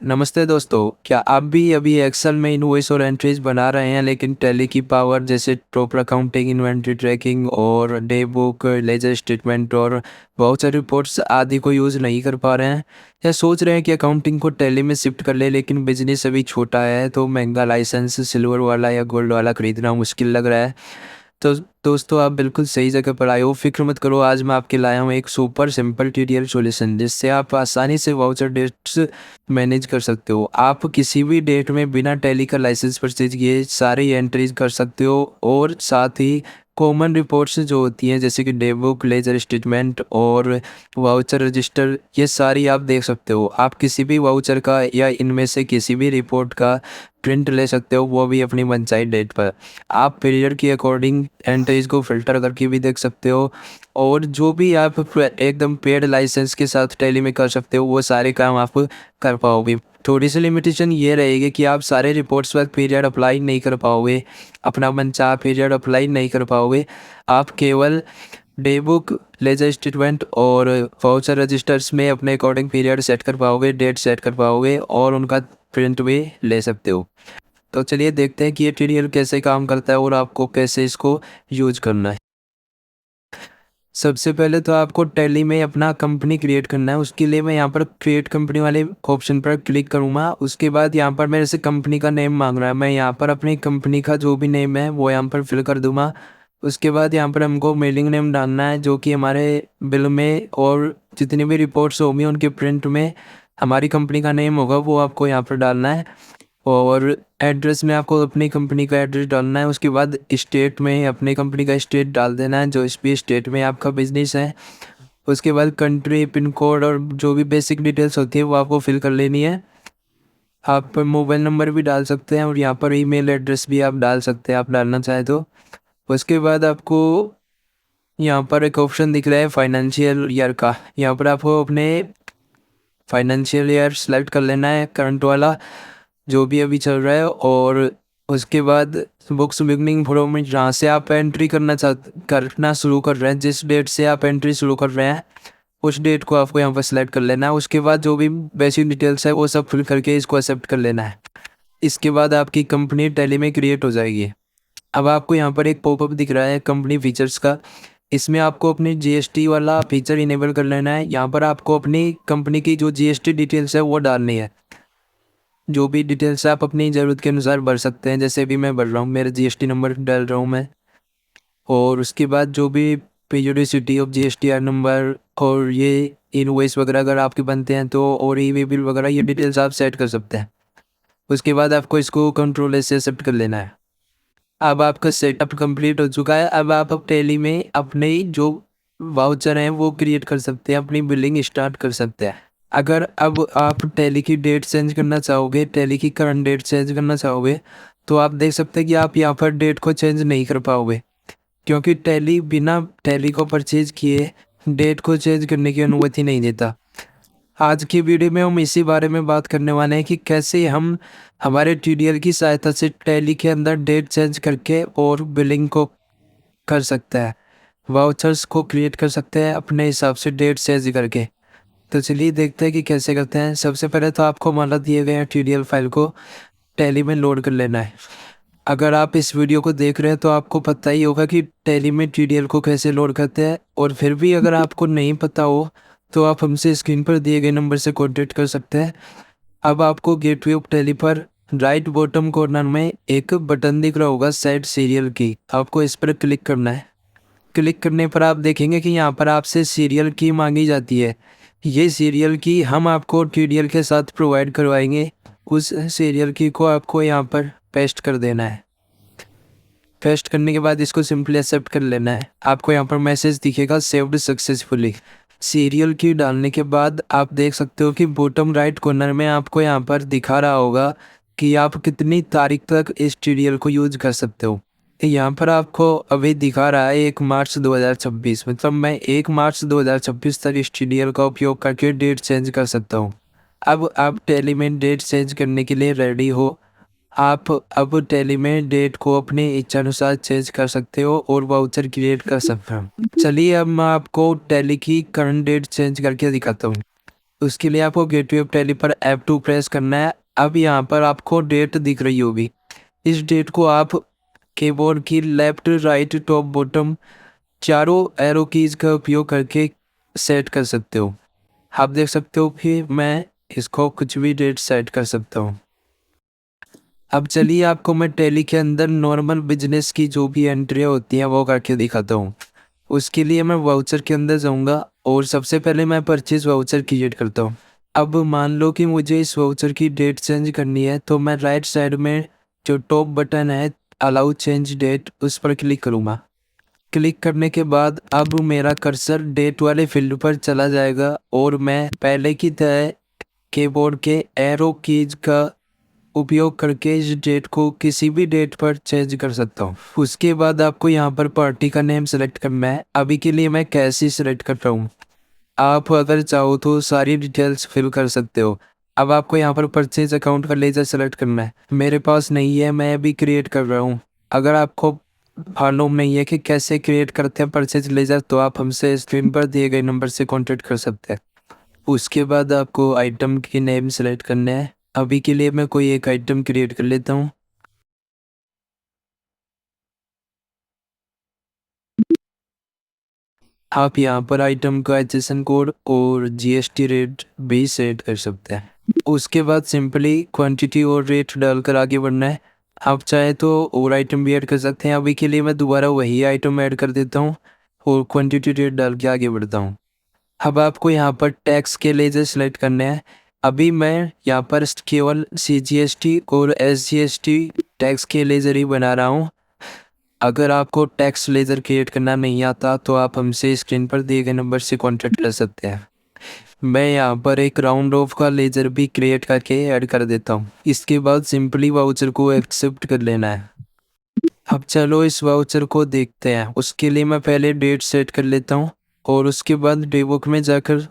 नमस्ते दोस्तों, क्या आप भी अभी एक्सेल में इनवॉइस और एंट्रीज बना रहे हैं लेकिन टैली की पावर जैसे प्रॉपर अकाउंटिंग, इन्वेंट्री ट्रैकिंग और डे बुक, लेजर स्टेटमेंट और वाउचर रिपोर्ट्स आदि को यूज़ नहीं कर पा रहे हैं? या सोच रहे हैं कि अकाउंटिंग को टैली में शिफ्ट कर ले लेकिन बिजनेस अभी छोटा है तो महंगा लाइसेंस सिल्वर वाला या गोल्ड वाला खरीदना मुश्किल लग रहा है? तो दोस्तों, आप बिल्कुल सही जगह पर आए हो। फ़िक्र मत करो, आज मैं आपके लाया हूँ एक सुपर सिंपल ट्यूटोरियल सॉल्यूशन जिससे आप आसानी से वाउचर डेट्स मैनेज कर सकते हो। आप किसी भी डेट में बिना टैली का लाइसेंस परचेज किए सारी एंट्रीज कर सकते हो और साथ ही कॉमन रिपोर्ट्स जो होती हैं जैसे कि डे बुक, लेजर स्टेटमेंट और वाउचर रजिस्टर, ये सारी आप देख सकते हो। आप किसी भी वाउचर का या इनमें से किसी भी रिपोर्ट का प्रिंट ले सकते हो, वो भी अपनी मनचाही डेट पर। आप पीरियड के अकॉर्डिंग एंट्रीज को फिल्टर करके भी देख सकते हो और जो भी आप एकदम पेड लाइसेंस के साथ टैली में कर सकते हो वो सारे काम आप कर पाओगे। थोड़ी सी लिमिटेशन ये रहेगी कि आप सारे रिपोर्ट्स पर पीरियड अप्लाई नहीं कर पाओगे, अपना मनचाहा पीरियड अप्लाई नहीं कर पाओगे। आप केवल डे बुक, लेजर स्टेटमेंट और वाउचर रजिस्टर्स में अपने अकॉर्डिंग पीरियड सेट कर पाओगे, डेट सेट कर पाओगे और उनका प्रिंट भी ले सकते हो। तो चलिए देखते हैं कि ये ट्यूटोरियल कैसे काम करता है और आपको कैसे इसको यूज करना है। सबसे पहले तो आपको टैली में अपना कंपनी क्रिएट करना है। उसके लिए मैं यहाँ पर क्रिएट कंपनी वाले ऑप्शन पर क्लिक करूँगा। उसके बाद यहाँ पर मेरे से कंपनी का नेम मांग रहा है, मैं यहाँ पर अपनी कंपनी का जो भी नेम है वो यहाँ पर फिल कर दूँगा। उसके बाद यहाँ पर हमको मेलिंग नेम डालना है जो कि हमारे बिल में और जितनी भी रिपोर्ट्स होंगी उनके प्रिंट में हमारी कंपनी का नेम होगा वो आपको यहाँ पर डालना है। और एड्रेस में आपको अपनी कंपनी का एड्रेस डालना है। उसके बाद स्टेट में अपनी कंपनी का स्टेट डाल देना है जो इस भी स्टेट में आपका बिजनेस है। उसके बाद कंट्री, पिन कोड और जो भी बेसिक डिटेल्स होती है वो आपको फिल कर लेनी है। आप मोबाइल नंबर भी डाल सकते हैं और यहाँ पर ईमेल एड्रेस भी आप डाल सकते हैं, आप डालना चाहे तो। उसके बाद आपको यहाँ पर एक ऑप्शन दिख रहा है फाइनेंशियल ईयर का। यहाँ पर आपको अपने फाइनेंशियल ईयर सेलेक्ट कर लेना है, करंट वाला जो भी अभी चल रहा है। और उसके बाद बुक्स बिगनिंग फ्रॉम जहाँ से आप एंट्री करना शुरू कर रहे हैं, जिस डेट से आप एंट्री शुरू कर रहे हैं उस डेट को आपको यहाँ पर सेलेक्ट कर लेना है। उसके बाद जो भी बेसिक डिटेल्स है वो सब फिल करके इसको एक्सेप्ट कर लेना है। इसके बाद आपकी कंपनी टैली में क्रिएट हो जाएगी। अब आपको यहाँ पर एक पॉपअप दिख रहा है कंपनी फीचर्स का। इसमें आपको अपनी जीएसटी वाला फीचर इनेबल कर लेना है। यहाँ पर आपको अपनी कंपनी की जो जीएसटी डिटेल्स है वो डालनी है। जो भी डिटेल्स आप अपनी ज़रूरत के अनुसार भर सकते हैं, जैसे भी मैं भर रहा हूँ, मेरा जीएसटी नंबर डाल रहा हूँ मैं। और उसके बाद जो भी पीरियोडिसिटी ऑफ जीएसटीआर नंबर और ये इनवॉइस वगैरह अगर आपके बनते हैं तो और ई वे बिल वगैरह ये डिटेल्स आप सेट कर सकते हैं। उसके बाद आपको इसको कंट्रोल एस से एक्सेप्ट कर लेना है। अब आपका सेटअप कंप्लीट हो चुका है। अब आप टैली में अपने जो वाउचर हैं वो क्रिएट कर सकते हैं, अपनी बिलिंग स्टार्ट कर सकते हैं। अगर अब आप टैली की डेट चेंज करना चाहोगे, टैली की करंट डेट चेंज करना चाहोगे तो आप देख सकते हैं कि आप यहाँ पर डेट को चेंज नहीं कर पाओगे, क्योंकि टैली बिना टैली को परचेज किए डेट को चेंज करने की अनुमति नहीं देता। आज की वीडियो में हम इसी बारे में बात करने वाले हैं कि कैसे हम हमारे ट्यूटोरियल की सहायता से टैली के अंदर डेट चेंज करके और बिलिंग को कर सकते हैं, वाउचर्स को क्रिएट कर सकते हैं अपने हिसाब से डेट चेंज करके। तो चलिए देखते हैं कि कैसे करते हैं। सबसे पहले तो आपको हमारा दिए गए ट्यूटोरियल फाइल को टैली में लोड कर लेना है। अगर आप इस वीडियो को देख रहे हैं तो आपको पता ही होगा कि टैली में ट्यूटोरियल को कैसे लोड करते हैं, और फिर भी अगर आपको नहीं पता हो तो आप हमसे स्क्रीन पर दिए गए नंबर से कॉन्टेक्ट कर सकते हैं। अब आपको गेटवे ऑफ टैली पर राइट बॉटम कॉर्नर में एक बटन दिख रहा होगा सेट सीरियल की, आपको इस पर क्लिक करना है। क्लिक करने पर आप देखेंगे कि यहाँ पर आपसे सीरियल की मांगी जाती है। ये सीरियल की हम आपको ट्यूटोरियल के साथ प्रोवाइड करवाएंगे। उस सीरियल की को आपको यहाँ पर पेस्ट कर देना है। पेस्ट करने के बाद इसको सिंपली एक्सेप्ट कर लेना है। आपको यहाँ पर मैसेज दिखेगा सेव्ड सक्सेसफुली। सीरियल की डालने के बाद आप देख सकते हो कि बॉटम राइट कॉर्नर में आपको यहाँ पर दिखा रहा होगा कि आप कितनी तारीख तक इस ट्यूटोरियल को यूज कर सकते हो। यहाँ पर आपको अभी दिखा रहा है 1 मार्च 2026, मतलब मैं 1 मार्च 2026 तक इस ट्यूटोरियल का उपयोग करके डेट चेंज कर सकता हूँ। अब आप टैली में डेट चेंज करने के लिए रेडी हो। आप अब टैली में डेट को अपने इच्छा अनुसार चेंज कर सकते हो और वाउचर क्रिएट कर सकते हो। चलिए अब मैं आपको टैली की करंट डेट चेंज करके दिखाता हूँ। उसके लिए आपको गेटवे ऑफ टैली पर F2 प्रेस करना है। अब यहाँ पर आपको डेट दिख रही होगी। इस डेट को आप कीबोर्ड की लेफ्ट राइट टॉप बॉटम चारों एरो कीज का उपयोग करके सेट कर सकते हो। आप देख सकते हो कि मैं इसको कुछ भी डेट सेट कर सकता हूँ। अब चलिए आपको मैं टैली के अंदर नॉर्मल बिजनेस की जो भी एंट्रियाँ होती हैं वो करके दिखाता हूँ। उसके लिए मैं वाउचर के अंदर जाऊँगा और सबसे पहले मैं परचेज वाउचर क्रिएट करता हूँ। अब मान लो कि मुझे इस वाउचर की डेट चेंज करनी है, तो मैं राइट साइड में जो टॉप बटन है अलाउ चेंज डेट, उस पर क्लिक करूँगा। क्लिक करने के बाद अब मेरा कर्सर डेट वाले फील्ड पर चला जाएगा और मैं पहले की तरह कीबोर्ड के एरो कीज का उपयोग करके इस डेट को किसी भी डेट पर चेंज कर सकता हूँ। उसके बाद आपको यहाँ पर पार्टी का नेम सेलेक्ट करना है। अभी के लिए मैं कैसी सेलेक्ट कर रहा हूँ। आप अगर चाहो तो सारी डिटेल्स फिल कर सकते हो। अब आपको यहाँ पर परचेज अकाउंट का लेजर सेलेक्ट करना है। मेरे पास नहीं है, मैं अभी क्रिएट कर रहा हूँ। अगर आपको मालूम नहीं है कि कैसे क्रिएट करते हैं परचेज लेजर, तो आप हमसे स्क्रीन पर दिए गए नंबर से कॉन्टेक्ट कर सकते हैं। उसके बाद आपको आइटम की नेम सेलेक्ट करना है। अभी के लिए मैं कोई एक आइटम क्रिएट कर लेता हूँ। आप यहाँ पर आइटम का HSN कोड और GST रेट भी सेट कर सकते हैं। उसके बाद सिंपली क्वांटिटी और रेट डालकर आगे बढ़ना है। आप चाहे तो और आइटम भी ऐड कर सकते हैं। अभी के लिए मैं दोबारा वही आइटम ऐड कर देता हूँ और क्वांटिटी रेट डाल के आगे बढ़ता हूँ। अब आपको यहाँ पर टैक्स के लेजर सेलेक्ट करने हैं। अभी मैं यहाँ पर केवल CGST और SGST टैक्स के लेजर ही बना रहा हूँ। अगर आपको टैक्स लेजर क्रिएट करना नहीं आता तो आप हमसे स्क्रीन पर दिए गए नंबर से कॉन्टेक्ट कर सकते हैं। मैं यहाँ पर एक राउंड ऑफ का लेजर भी क्रिएट करके ऐड कर देता हूँ। इसके बाद सिंपली वाउचर को एक्सेप्ट कर लेना है। अब चलो इस वाउचर को देखते हैं। उसके लिए मैं पहले डेट सेट कर लेता हूँ और उसके बाद डे बुक में जाकर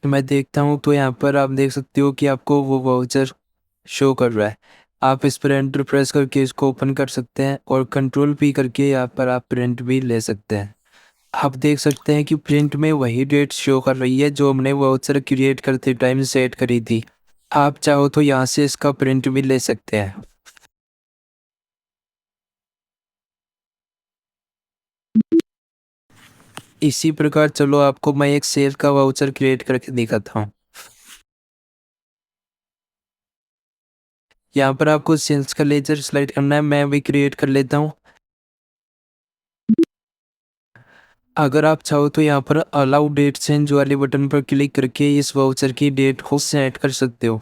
मैं देखता हूँ, तो यहाँ पर आप देख सकते हो कि आपको वो वाउचर शो कर रहा है। आप इस पर एंटर प्रेस करके इसको ओपन कर सकते हैं और कंट्रोल P करके यहाँ पर आप प्रिंट भी ले सकते हैं। आप देख सकते हैं कि प्रिंट में वही डेट शो कर रही है जो हमने वाउचर क्रिएट करते टाइम सेट करी थी। आप चाहो तो यहाँ से इसका प्रिंट भी ले सकते हैं। इसी प्रकार चलो आपको मैं एक सेल का वाउचर क्रिएट करके दिखाता हूँ। यहाँ पर आपको सेल्स का लेजर सेलेक्ट करना है। मैं भी क्रिएट कर लेता हूँ। अगर आप चाहो तो यहाँ पर अलाउ डेट चेंज वाले बटन पर क्लिक करके इस वाउचर की डेट को सेट कर सकते हो।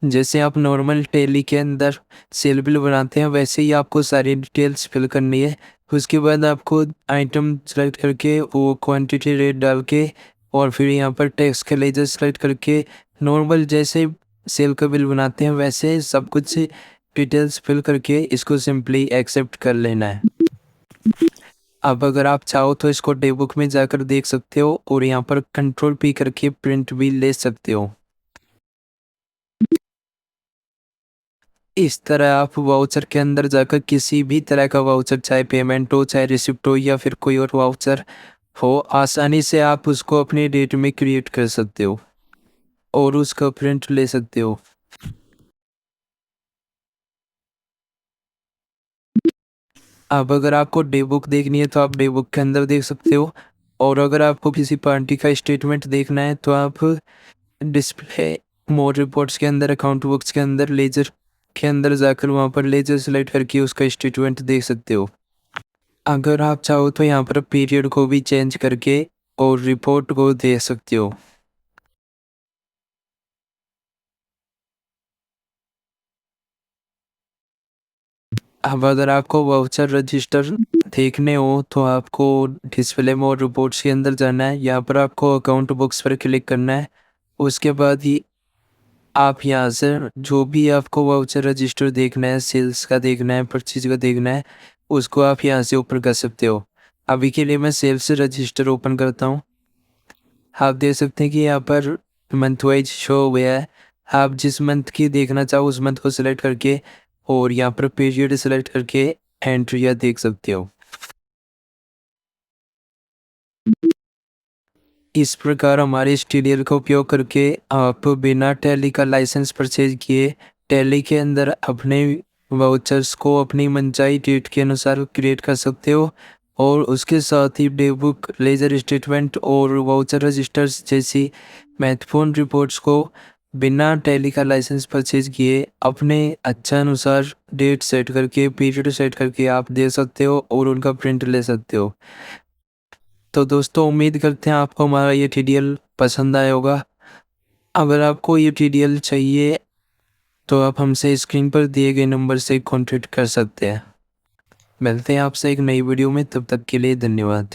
जैसे आप नॉर्मल टैली के अंदर सेल बिल बनाते हैं, वैसे ही आपको सारी डिटेल्स फिल करनी है। उसके बाद आपको आइटम सेलेक्ट करके वो क्वांटिटी रेट डाल के और फिर यहाँ पर टैक्स का लेजर सेलेक्ट करके नॉर्मल जैसे सेल का बिल बनाते हैं वैसे सब कुछ डिटेल्स फिल करके इसको सिंपली एक्सेप्ट कर लेना है। अब अगर आप चाहो तो इसको डे बुक में जाकर देख सकते हो और यहाँ पर कंट्रोल P करके प्रिंट भी ले सकते हो। इस तरह आप वाउचर के अंदर जाकर किसी भी तरह का वाउचर, चाहे पेमेंट हो, चाहे रिसिप्ट हो या फिर कोई और वाउचर हो, आसानी से आप उसको अपने डेट में क्रिएट कर सकते हो और उसका प्रिंट ले सकते हो। अब अगर आपको डे बुक देखनी है तो आप डे बुक के अंदर देख सकते हो और अगर आपको किसी पार्टी का स्टेटमेंट देखना है तो आप डिस्प्ले मोर रिपोर्ट्स के अंदर अकाउंट बुक्स के अंदर लेजर के अंदर जाकर वहाँ पर लेजर सेलेक्ट करके उसका स्टेटमेंट देख सकते हो। अगर आप चाहो तो यहाँ पर पीरियड को भी चेंज करके और रिपोर्ट को दे सकते हो। अब अगर आपको वाउचर रजिस्टर देखने हो तो आपको डिस्प्ले मोर रिपोर्ट्स के अंदर जाना है। यहाँ पर आपको अकाउंट बुक्स पर क्लिक करना है। उसके बाद ही आप यहाँ से जो भी आपको वाउचर रजिस्टर देखना है, सेल्स का देखना है, परचेज का देखना है, उसको आप यहाँ से ओपन कर सकते हो। अभी के लिए मैं सेल्स रजिस्टर ओपन करता हूँ। आप देख सकते हैं कि यहाँ पर मंथ वाइज शो हुआ है। आप जिस मंथ की देखना चाहो उस मंथ को सिलेक्ट करके और यहाँ पर पीरियड सेलेक्ट करके एंट्रियाँ देख सकते हो। इस प्रकार हमारे इस ट्यूटोरियल का उपयोग करके आप बिना टैली का लाइसेंस परचेज किए टैली के अंदर अपने वाउचर्स को अपनी मनचाही डेट के अनुसार क्रिएट कर सकते हो और उसके साथ ही डे बुक, लेजर स्टेटमेंट और वाउचर रजिस्टर्स जैसी महत्वपूर्ण रिपोर्ट्स को बिना टैली का लाइसेंस परचेज किए अपने अच्छा अनुसार डेट सेट करके, पीरियड सेट करके आप दे सकते हो और उनका प्रिंट ले सकते हो। तो दोस्तों उम्मीद करते हैं आपको हमारा ये ट्यूटोरियल पसंद आया होगा। अगर आपको ये ट्यूटोरियल चाहिए तो आप हमसे स्क्रीन पर दिए गए नंबर से कॉन्टैक्ट कर सकते हैं। मिलते हैं आपसे एक नई वीडियो में, तब तक के लिए धन्यवाद।